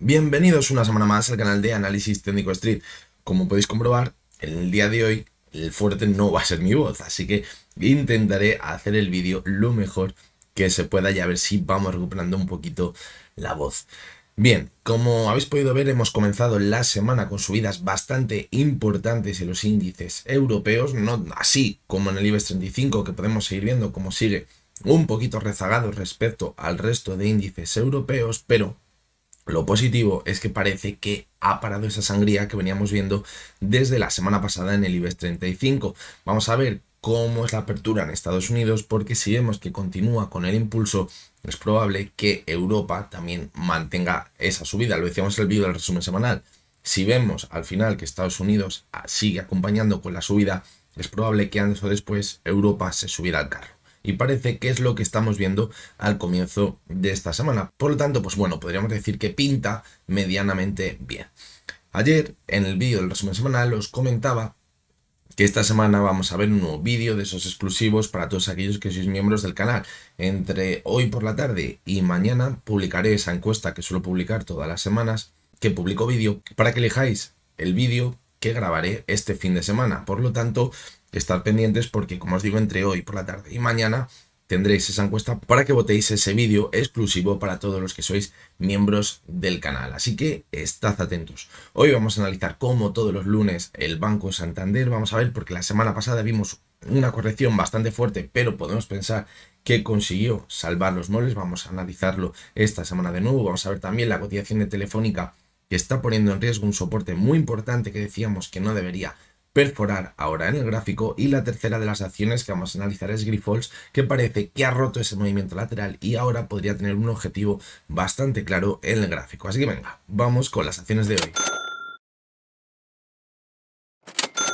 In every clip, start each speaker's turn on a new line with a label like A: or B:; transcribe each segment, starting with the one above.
A: Bienvenidos una semana más al canal de Análisis Técnico Street. Como podéis comprobar, en el día de hoy el fuerte no va a ser mi voz, así que intentaré hacer el vídeo lo mejor que se pueda y a ver si vamos recuperando un poquito la voz. Bien, como habéis podido ver, hemos comenzado la semana con subidas bastante importantes en los índices europeos, no así como en el IBEX 35, que podemos seguir viendo cómo sigue un poquito rezagado respecto al resto de índices europeos, pero lo positivo es que parece que ha parado esa sangría que veníamos viendo desde la semana pasada en el IBEX 35. Vamos a ver cómo es la apertura en Estados Unidos, porque si vemos que continúa con el impulso, es probable que Europa también mantenga esa subida. Lo decíamos en el vídeo del resumen semanal. Si vemos al final que Estados Unidos sigue acompañando con la subida, es probable que antes o después Europa se subiera al carro. Y parece que es lo que estamos viendo al comienzo de esta semana. Por lo tanto, pues bueno, podríamos decir que pinta medianamente bien. Ayer, en el vídeo del resumen semanal, os comentaba que esta semana vamos a ver un nuevo vídeo de esos exclusivos para todos aquellos que sois miembros del canal. Entre hoy por la tarde y mañana publicaré esa encuesta que suelo publicar todas las semanas, que publico vídeo, para que elijáis el vídeo que grabaré este fin de semana. Por lo tanto, estar pendientes porque, como os digo, entre hoy por la tarde y mañana tendréis esa encuesta para que votéis ese vídeo exclusivo para todos los que sois miembros del canal. Así que estad atentos. Hoy vamos a analizar, como todos los lunes, el Banco Santander. Vamos a ver, porque la semana pasada vimos una corrección bastante fuerte, pero podemos pensar que consiguió salvar los muebles. Vamos a analizarlo esta semana de nuevo. Vamos a ver también la cotización de Telefónica, que está poniendo en riesgo un soporte muy importante que decíamos que no debería perforar ahora en el gráfico. Y la tercera de las acciones que vamos a analizar es Grifols, que parece que ha roto ese movimiento lateral y ahora podría tener un objetivo bastante claro en el gráfico. Así que venga, vamos con las acciones de hoy.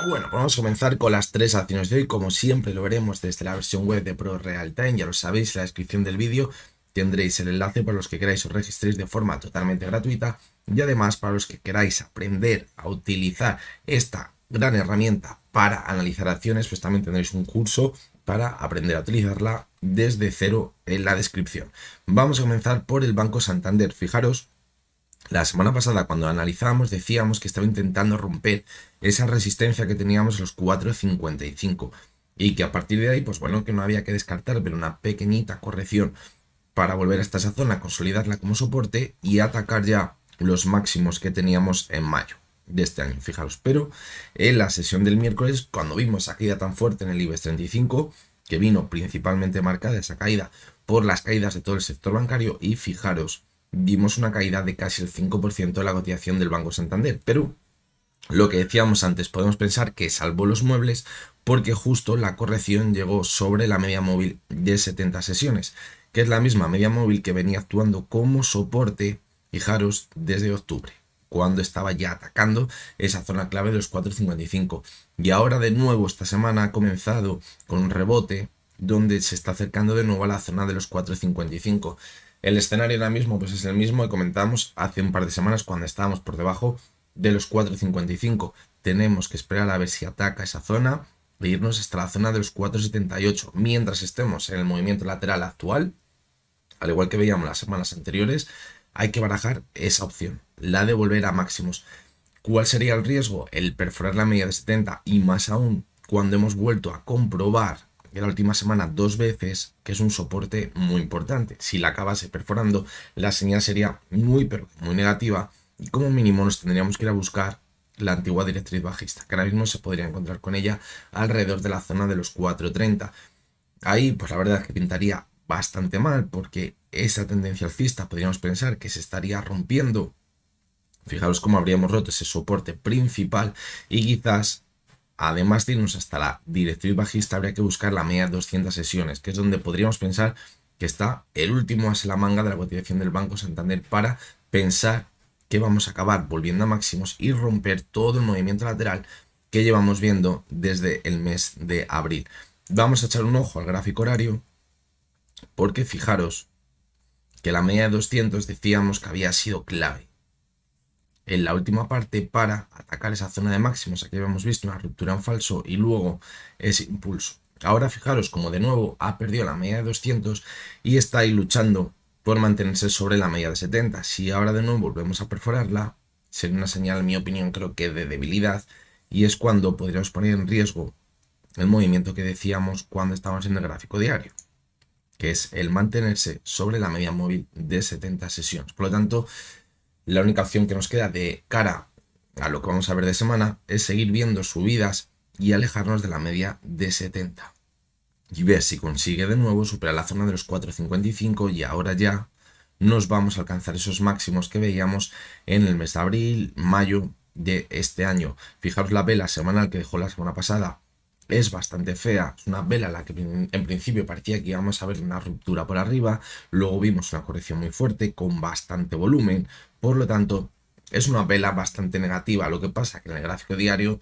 A: Bueno, pues vamos a comenzar con las tres acciones de hoy. Como siempre lo veremos desde la versión web de Pro Real Time, ya lo sabéis, en la descripción del vídeo tendréis el enlace para los que queráis os registréis de forma totalmente gratuita, y además para los que queráis aprender a utilizar esta gran herramienta para analizar acciones, pues también tendréis un curso para aprender a utilizarla desde cero en la descripción. Vamos a comenzar por el Banco Santander. Fijaros, la semana pasada cuando analizábamos decíamos que estaba intentando romper esa resistencia que teníamos los 4.55 y que a partir de ahí, pues bueno, que no había que descartar, pero una pequeñita corrección para volver a esa zona, consolidarla como soporte y atacar ya los máximos que teníamos en mayo de este año, fijaros. Pero en la sesión del miércoles, cuando vimos esa caída tan fuerte en el IBEX 35, que vino principalmente marcada esa caída por las caídas de todo el sector bancario, y fijaros, vimos una caída de casi el 5% de la cotización del Banco Santander. Pero lo que decíamos antes, podemos pensar que salvó los muebles porque justo la corrección llegó sobre la media móvil de 70 sesiones, que es la misma media móvil que venía actuando como soporte, fijaros, desde octubre, cuando estaba ya atacando esa zona clave de los 4.55. Y ahora de nuevo esta semana ha comenzado con un rebote donde se está acercando de nuevo a la zona de los 4.55. El escenario ahora mismo pues es el mismo que comentamos hace un par de semanas cuando estábamos por debajo de los 4.55. Tenemos que esperar a ver si ataca esa zona e irnos hasta la zona de los 4.78. Mientras estemos en el movimiento lateral actual, al igual que veíamos las semanas anteriores, hay que barajar esa opción, la de volver a máximos. ¿Cuál sería el riesgo? El perforar la media de 70, y más aún cuando hemos vuelto a comprobar en la última semana 2 veces que es un soporte muy importante. Si la acabase perforando, la señal sería muy pero muy negativa, y como mínimo nos tendríamos que ir a buscar la antigua directriz bajista, que ahora mismo se podría encontrar con ella alrededor de la zona de los 4.30. Ahí pues la verdad es que pintaría bastante mal, porque esa tendencia alcista podríamos pensar que se estaría rompiendo. Fijaros cómo habríamos roto ese soporte principal, y quizás, además de irnos hasta la directriz bajista, habría que buscar la media de 200 sesiones, que es donde podríamos pensar que está el último as en la manga de la cotización del Banco Santander, para pensar que vamos a acabar volviendo a máximos y romper todo el movimiento lateral que llevamos viendo desde el mes de abril. Vamos a echar un ojo al gráfico horario, porque fijaros que la media de 200 decíamos que había sido clave en la última parte para atacar esa zona de máximos. Aquí habíamos visto una ruptura en falso y luego ese impulso. Ahora fijaros como de nuevo ha perdido la media de 200 y está ahí luchando por mantenerse sobre la media de 70. Si ahora de nuevo volvemos a perforarla, sería una señal, en mi opinión, creo que de debilidad, y es cuando podríamos poner en riesgo el movimiento que decíamos cuando estábamos en el gráfico diario, que es el mantenerse sobre la media móvil de 70 sesiones. Por lo tanto, la única opción que nos queda de cara a lo que vamos a ver de semana es seguir viendo subidas y alejarnos de la media de 70 y ver si consigue de nuevo superar la zona de los 4.55, y ahora ya nos vamos a alcanzar esos máximos que veíamos en el mes de abril, mayo de este año. Fijaros la vela semanal que dejó la semana pasada, es bastante fea, es una vela en la que en principio parecía que íbamos a ver una ruptura por arriba, luego vimos una corrección muy fuerte con bastante volumen, por lo tanto es una vela bastante negativa. Lo que pasa que en el gráfico diario,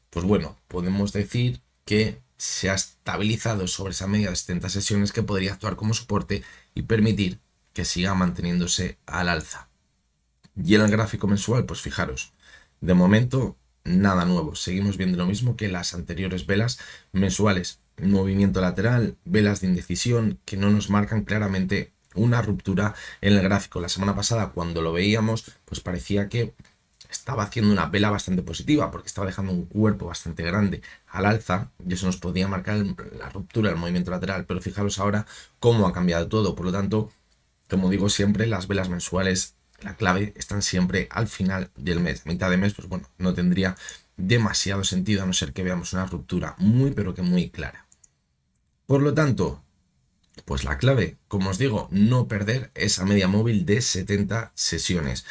A: pues bueno, podemos decir que se ha estabilizado sobre esa media de 70 sesiones que podría actuar como soporte y permitir que siga manteniéndose al alza. Y en el gráfico mensual, pues fijaros, de momento nada nuevo, seguimos viendo lo mismo que las anteriores velas mensuales, movimiento lateral, velas de indecisión que no nos marcan claramente una ruptura en el gráfico. La semana pasada, cuando lo veíamos, pues parecía que estaba haciendo una vela bastante positiva porque estaba dejando un cuerpo bastante grande al alza y eso nos podía marcar la ruptura del movimiento lateral, pero fijaros ahora cómo ha cambiado todo. Por lo tanto, como digo siempre, las velas mensuales, la clave están siempre al final del mes. A mitad de mes, pues bueno, no tendría demasiado sentido a no ser que veamos una ruptura muy pero que muy clara. Por lo tanto, pues la clave, como os digo, no perder esa media móvil de 70 sesiones.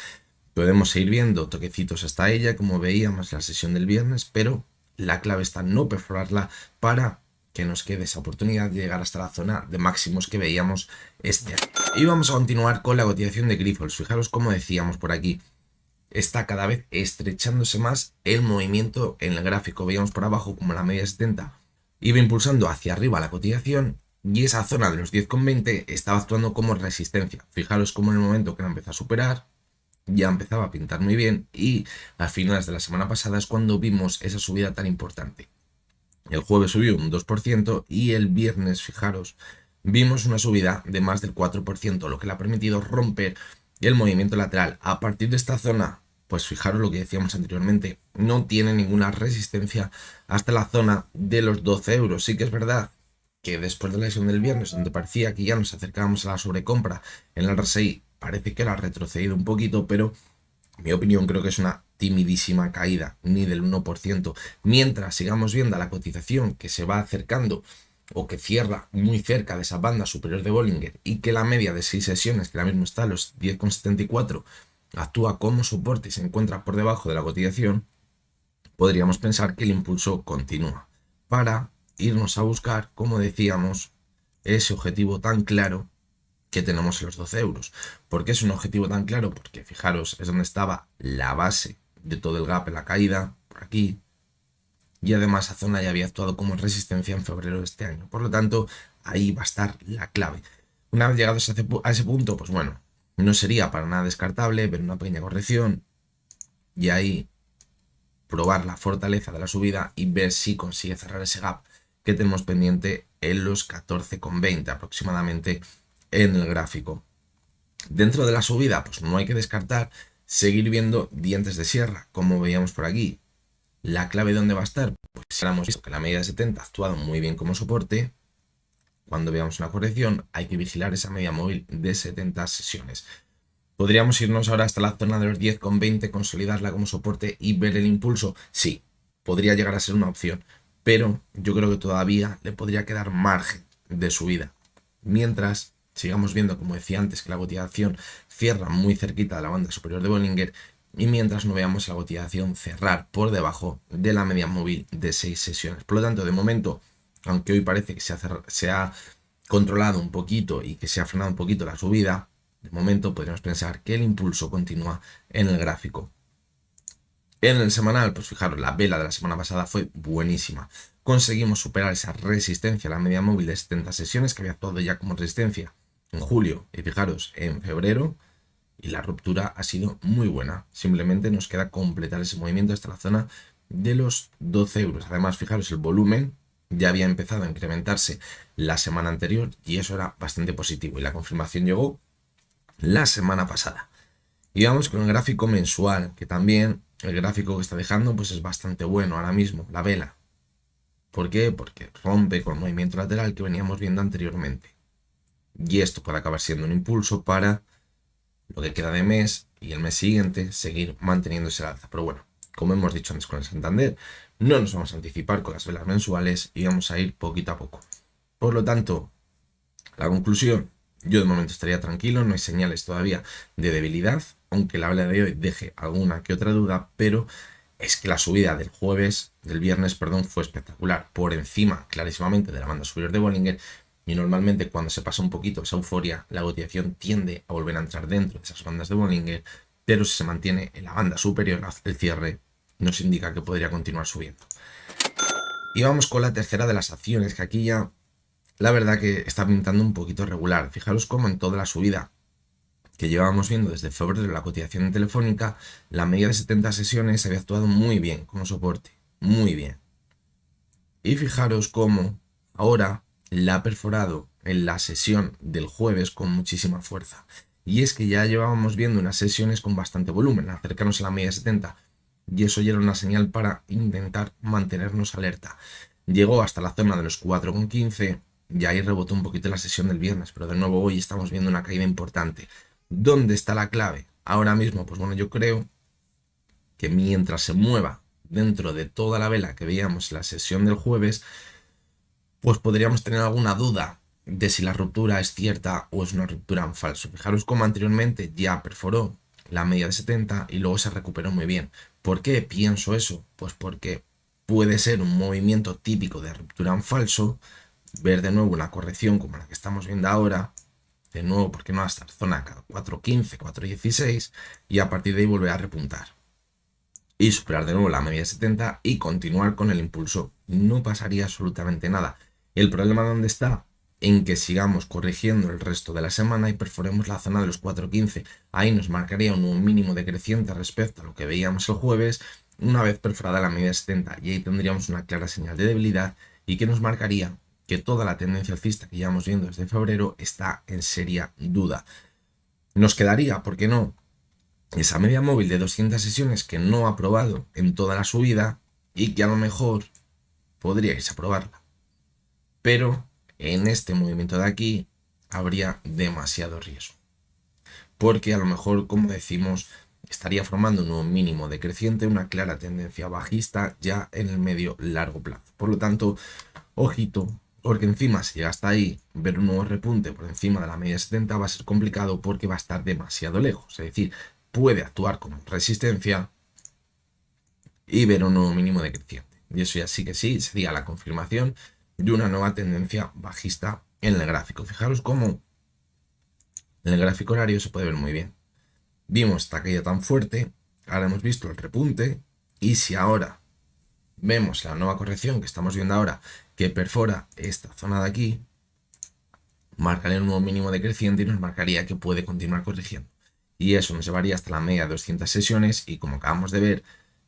A: Podemos seguir viendo toquecitos hasta ella, como veíamos en la sesión del viernes, pero la clave está en no perforarla para que nos quede esa oportunidad de llegar hasta la zona de máximos que veíamos este año. Y vamos a continuar con la cotización de Grifols. Fijaros como decíamos por aquí, está cada vez estrechándose más el movimiento en el gráfico. Veíamos por abajo como la media 70 iba impulsando hacia arriba la cotización y esa zona de los 10,20 estaba actuando como resistencia. Fijaros como en el momento que la empezó a superar, ya empezaba a pintar muy bien, y a finales de la semana pasada es cuando vimos esa subida tan importante. El jueves subió un 2% y el viernes, fijaros, vimos una subida de más del 4%, lo que le ha permitido romper el movimiento lateral. A partir de esta zona, pues fijaros lo que decíamos anteriormente, no tiene ninguna resistencia hasta la zona de los 12 euros. Sí que es verdad que después de la sesión del viernes, donde parecía que ya nos acercábamos a la sobrecompra en el RSI, parece que la ha retrocedido un poquito, pero en mi opinión creo que es una timidísima caída, ni del 1%. Mientras sigamos viendo la cotización que se va acercando o que cierra muy cerca de esa banda superior de Bollinger y que la media de 6 sesiones, que ahora mismo está a los 10,74, actúa como soporte y se encuentra por debajo de la cotización, podríamos pensar que el impulso continúa para irnos a buscar, como decíamos, ese objetivo tan claro que tenemos en los 12 euros. ¿Por qué es un objetivo tan claro? Porque fijaros, es donde estaba la base de todo el gap en la caída, por aquí, y además esa zona ya había actuado como resistencia en febrero de este año. Por lo tanto, ahí va a estar la clave. Una vez llegados a ese punto, pues bueno, no sería para nada descartable ver una pequeña corrección y ahí probar la fortaleza de la subida y ver si consigue cerrar ese gap que tenemos pendiente en los 14,20 aproximadamente en el gráfico. Dentro de la subida, pues no hay que descartar seguir viendo dientes de sierra, como veíamos por aquí. La clave de dónde va a estar, pues ya hemos visto que la media de 70 ha actuado muy bien como soporte. Cuando veamos una corrección, hay que vigilar esa media móvil de 70 sesiones. ¿Podríamos irnos ahora hasta la zona de los 10,20, consolidarla como soporte y ver el impulso? Sí, podría llegar a ser una opción, pero yo creo que todavía le podría quedar margen de subida. Mientras sigamos viendo, como decía antes, que la cotización cierra muy cerquita de la banda superior de Bollinger y mientras no veamos la cotización cerrar por debajo de la media móvil de 6 sesiones. Por lo tanto, de momento, aunque hoy parece que se ha controlado un poquito y que se ha frenado un poquito la subida, de momento podríamos pensar que el impulso continúa en el gráfico. En el semanal, pues fijaros, la vela de la semana pasada fue buenísima. Conseguimos superar esa resistencia a la media móvil de 70 sesiones que había actuado ya como resistencia en julio y fijaros en febrero, y la ruptura ha sido muy buena. Simplemente nos queda completar ese movimiento hasta la zona de los 12 euros. Además, fijaros, el volumen ya había empezado a incrementarse la semana anterior y eso era bastante positivo y la confirmación llegó la semana pasada. Y vamos con el gráfico mensual, que también el gráfico que está dejando pues es bastante bueno ahora mismo, la vela. ¿Por qué? Porque rompe con el movimiento lateral que veníamos viendo anteriormente. Y esto puede acabar siendo un impulso para lo que queda de mes y el mes siguiente seguir manteniéndose al alza. Pero bueno, como hemos dicho antes con el Santander, no nos vamos a anticipar con las velas mensuales y vamos a ir poquito a poco. Por lo tanto, la conclusión, yo de momento estaría tranquilo, no hay señales todavía de debilidad, aunque la vela de hoy deje alguna que otra duda, pero es que la subida del viernes, perdón, fue espectacular, por encima clarísimamente de la banda superior de Bollinger, y normalmente cuando se pasa un poquito esa euforia, la cotización tiende a volver a entrar dentro de esas bandas de Bollinger, pero si se mantiene en la banda superior, el cierre nos indica que podría continuar subiendo. Y vamos con la tercera de las acciones, que aquí ya la verdad que está pintando un poquito regular. Fijaros cómo en toda la subida que llevábamos viendo desde febrero de la cotización en Telefónica, la media de 70 sesiones había actuado muy bien como soporte, muy bien. Y fijaros cómo ahora la ha perforado en la sesión del jueves con muchísima fuerza. Y es que ya llevábamos viendo unas sesiones con bastante volumen, acercarnos a la media de 70, y eso ya era una señal para intentar mantenernos alerta. Llegó hasta la zona de los 4,15 y ahí rebotó un poquito la sesión del viernes, pero de nuevo hoy estamos viendo una caída importante. ¿Dónde está la clave? Ahora mismo, pues bueno, yo creo que mientras se mueva dentro de toda la vela que veíamos en la sesión del jueves, pues podríamos tener alguna duda de si la ruptura es cierta o es una ruptura en falso. Fijaros cómo anteriormente ya perforó la media de 70 y luego se recuperó muy bien. ¿Por qué pienso eso? Pues porque puede ser un movimiento típico de ruptura en falso, ver de nuevo una corrección como la que estamos viendo ahora, de nuevo, ¿por qué no hasta la zona 4.15, 4.16 y a partir de ahí volver a repuntar? Y superar de nuevo la media de 70 y continuar con el impulso. No pasaría absolutamente nada. ¿El problema dónde está? En que sigamos corrigiendo el resto de la semana y perforemos la zona de los 4.15. Ahí nos marcaría un nuevo mínimo decreciente respecto a lo que veíamos el jueves, una vez perforada la media de 70. Y ahí tendríamos una clara señal de debilidad y que nos marcaría que toda la tendencia alcista que llevamos viendo desde febrero está en seria duda. Nos quedaría, ¿por qué no?, esa media móvil de 200 sesiones que no ha probado en toda la subida y que a lo mejor podríais aprobarla. Pero en este movimiento de aquí habría demasiado riesgo. Porque a lo mejor, como decimos, estaría formando un nuevo mínimo decreciente, una clara tendencia bajista ya en el medio largo plazo. Por lo tanto, ojito, porque encima si llega hasta ahí, ver un nuevo repunte por encima de la media 70 va a ser complicado porque va a estar demasiado lejos. Es decir, puede actuar como resistencia y ver un nuevo mínimo decreciente. Y eso ya sí que sí sería la confirmación de una nueva tendencia bajista en el gráfico. Fijaros cómo en el gráfico horario se puede ver muy bien. Vimos esta caída tan fuerte, ahora hemos visto el repunte, y si ahora vemos la nueva corrección que estamos viendo ahora, que perfora esta zona de aquí, marcaría un nuevo mínimo decreciente y nos marcaría que puede continuar corrigiendo. Y eso nos llevaría hasta la media de 200 sesiones y, como acabamos de ver,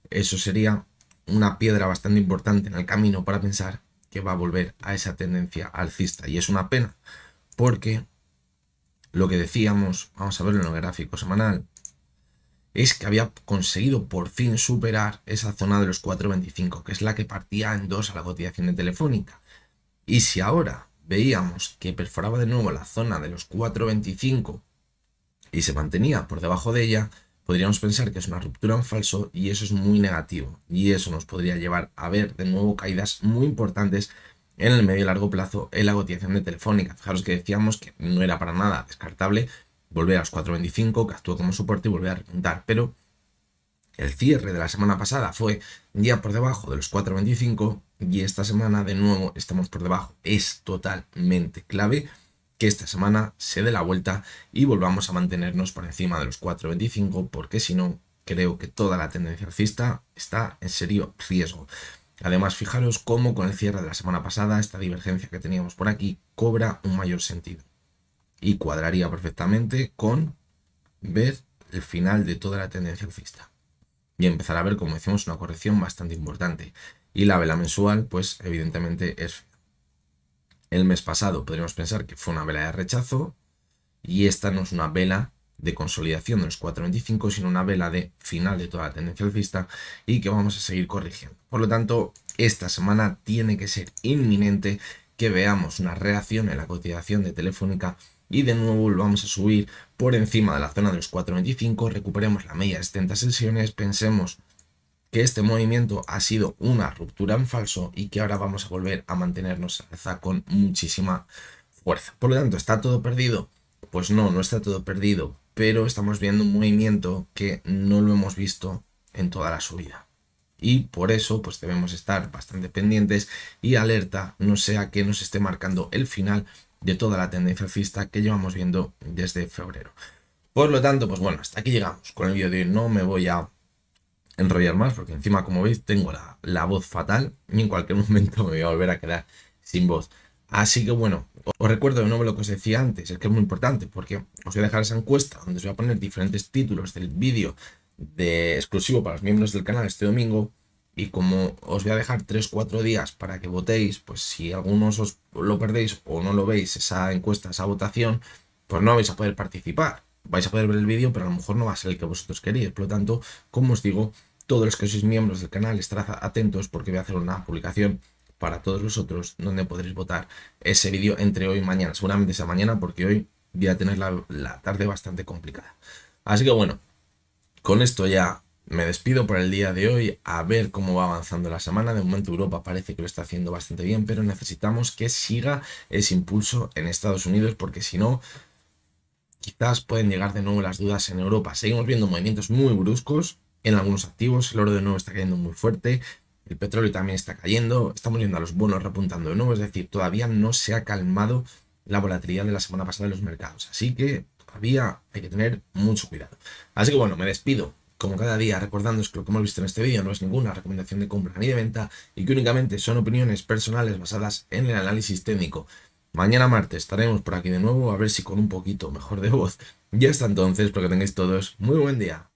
A: eso sería una piedra bastante importante en el camino para pensar que va a volver a esa tendencia alcista. Y es una pena porque lo que decíamos, vamos a verlo en el gráfico semanal, es que había conseguido por fin superar esa zona de los 4.25, que es la que partía en dos a la cotización de Telefónica. Y si ahora veíamos que perforaba de nuevo la zona de los 4.25 y se mantenía por debajo de ella, podríamos pensar que es una ruptura en falso y eso es muy negativo. Y eso nos podría llevar a ver de nuevo caídas muy importantes en el medio y largo plazo en la cotización de Telefónica. Fijaros que decíamos que no era para nada descartable volver a los 4.25, que actuó como soporte y volver a repuntar, pero el cierre de la semana pasada fue ya por debajo de los 4.25 y esta semana de nuevo estamos por debajo. Es totalmente clave que esta semana se dé la vuelta y volvamos a mantenernos por encima de los 4.25, porque si no, creo que toda la tendencia alcista está en serio riesgo. Además, fijaros cómo con el cierre de la semana pasada esta divergencia que teníamos por aquí cobra un mayor sentido y cuadraría perfectamente con ver el final de toda la tendencia alcista y empezar a ver, como decimos, una corrección bastante importante. Y la vela mensual, pues evidentemente es fea. El mes pasado podríamos pensar que fue una vela de rechazo y esta no es una vela de consolidación de los 4.25, sino una vela de final de toda la tendencia alcista y que vamos a seguir corrigiendo. Por lo tanto, esta semana tiene que ser inminente que veamos una reacción en la cotización de Telefónica y de nuevo vamos a subir por encima de la zona de los 4.25, recuperemos la media de 70 sesiones, pensemos que este movimiento ha sido una ruptura en falso y que ahora vamos a volver a mantenernos alza con muchísima fuerza. Por lo tanto, ¿está todo perdido? Pues no, no está todo perdido, pero estamos viendo un movimiento que no lo hemos visto en toda la subida. Y por eso pues debemos estar bastante pendientes y alerta, no sea que nos esté marcando el final de toda la tendencia alcista que llevamos viendo desde febrero. Por lo tanto, pues bueno, hasta aquí llegamos con el vídeo de hoy. No me voy a enrollar más porque encima, como veis, tengo la voz fatal y en cualquier momento me voy a volver a quedar sin voz. Así que bueno, os recuerdo de nuevo lo que os decía antes, es que es muy importante porque os voy a dejar esa encuesta donde os voy a poner diferentes títulos del vídeo de exclusivo para los miembros del canal este domingo. Y como os voy a dejar 3-4 días para que votéis, pues si algunos os lo perdéis o no lo veis, esa encuesta, esa votación, pues no vais a poder participar. Vais a poder ver el vídeo, pero a lo mejor no va a ser el que vosotros queréis. Por lo tanto, como os digo, todos los que sois miembros del canal, estad atentos porque voy a hacer una publicación para todos vosotros donde podréis votar ese vídeo entre hoy y mañana. Seguramente sea mañana porque hoy voy a tener la tarde bastante complicada. Así que bueno, con esto ya me despido por el día de hoy, a ver cómo va avanzando la semana. De momento Europa parece que lo está haciendo bastante bien, pero necesitamos que siga ese impulso en Estados Unidos porque si no, quizás pueden llegar de nuevo las dudas en Europa. Seguimos viendo movimientos muy bruscos en algunos activos, el oro de nuevo está cayendo muy fuerte, el petróleo también está cayendo, estamos viendo a los bonos repuntando de nuevo, es decir, todavía no se ha calmado la volatilidad de la semana pasada en los mercados, así que todavía hay que tener mucho cuidado. Así que bueno, me despido como cada día recordándoos que lo que hemos visto en este vídeo no es ninguna recomendación de compra ni de venta y que únicamente son opiniones personales basadas en el análisis técnico. Mañana martes estaremos por aquí de nuevo, a ver si con un poquito mejor de voz. Y hasta entonces, espero que tengáis todos muy buen día.